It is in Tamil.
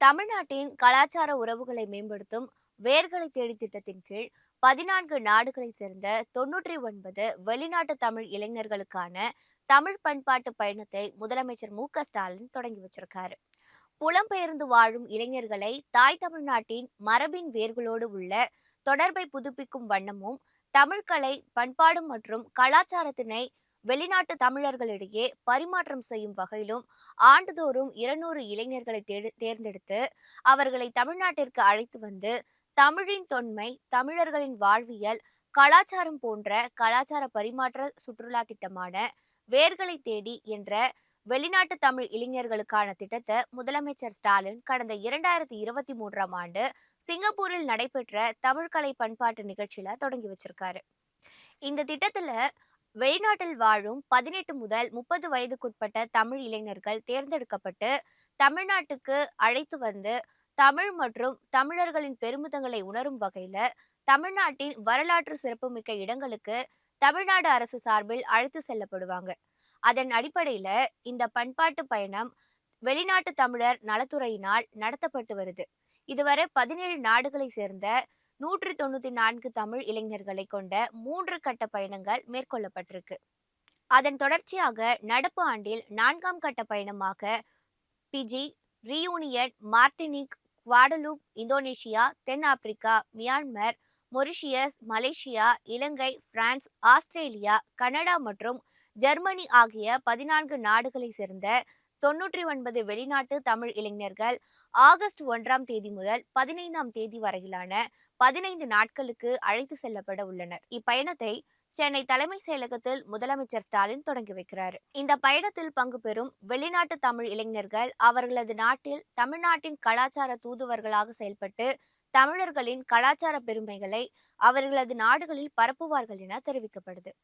தமிழ்நாட்டின் கலாச்சார உறவுகளை மேம்படுத்தும் வேர்களை தேடி திட்டத்தின் கீழ் 14 நாடுகளைச் சேர்ந்த 99 வெளிநாட்டு தமிழ் இளைஞர்களுக்கான தமிழ் பண்பாட்டு பயணத்தை முதலமைச்சர் மு.க. ஸ்டாலின் தொடங்கி வச்சிருக்காரு. புலம்பெயர்ந்து வாழும் இளைஞர்களை தாய் தமிழ்நாட்டின் மரபின் வேர்களோடு உள்ள தொடர்பை புதுப்பிக்கும் வண்ணமும் தமிழ்கலை பண்பாடு மற்றும் கலாச்சாரத்தினை வெளிநாட்டு தமிழர்களிடையே பரிமாற்றம் செய்யும் வகையிலும் ஆண்டுதோறும் 200 இளைஞர்களை தேர்ந்தெடுத்து அவர்களை தமிழ்நாட்டிற்கு அழைத்து வந்து தமிழின் தொன்மை, தமிழர்களின் வாழ்வியல், கலாச்சாரம் போன்ற கலாச்சார பரிமாற்ற சுற்றுலா திட்டமான வேர்களை தேடி என்ற வெளிநாட்டு தமிழ் இளைஞர்களுக்கான திட்டத்தை முதலமைச்சர் ஸ்டாலின் கடந்த 2023ஆம் ஆண்டு சிங்கப்பூரில் நடைபெற்ற தமிழ்கலை பண்பாட்டு நிகழ்ச்சியில தொடங்கி வச்சிருக்காரு. இந்த திட்டத்துல வெளிநாட்டில் வாழும் 18 முதல் 30 வயதுக்குட்பட்ட தமிழ் இளைஞர்கள் தேர்ந்தெடுக்கப்பட்டு தமிழ்நாட்டுக்கு அழைத்து வந்து தமிழ் மற்றும் தமிழர்களின் பெருமிதங்களை உணரும் வகையில தமிழ்நாட்டின் வரலாற்று சிறப்புமிக்க இடங்களுக்கு தமிழ்நாடு அரசு சார்பில் அழைத்து செல்லப்படுவாங்க. அதன் அடிப்படையில இந்த பண்பாட்டு பயணம் வெளிநாட்டு தமிழர் நலத்துறையினால் நடத்தப்பட்டு வருது. இதுவரை 17 நாடுகளை சேர்ந்த 194 தமிழ் இளைஞர்களை கொண்ட 3 கட்ட பயணங்கள் மேற்கொள்ளப்பட்டிருக்கு. அதன் தொடர்ச்சியாக நடப்பு ஆண்டில் 4ஆம் கட்ட பயணமாக Fiji, Reunion, Martinique, Guadeloupe, Indonesia, தென் ஆப்பிரிக்கா, மியான்மர், மொரிஷியஸ், மலேசியா, இலங்கை, பிரான்ஸ், ஆஸ்திரேலியா, கனடா மற்றும் ஜெர்மனி ஆகிய 14 நாடுகளை சேர்ந்த 99 வெளிநாட்டு தமிழ் இளைஞர்கள் ஆகஸ்ட் 1ஆம் தேதி முதல் 15ஆம் தேதி வரையிலான 15 நாட்களுக்கு அழைத்து செல்லப்பட உள்ளனர். இப்பயணத்தை சென்னை தலைமை செயலகத்தில் முதலமைச்சர் ஸ்டாலின் தொடங்கி வைக்கிறார். இந்த பயணத்தில் பங்கு பெறும் வெளிநாட்டு தமிழ் இளைஞர்கள் அவர்களது நாட்டில் தமிழ்நாட்டின் கலாச்சார தூதுவர்களாக செயல்பட்டு தமிழர்களின் கலாச்சார பெருமைகளை அவர்களது நாடுகளில் பரப்புவார்கள் என தெரிவிக்கப்படுது.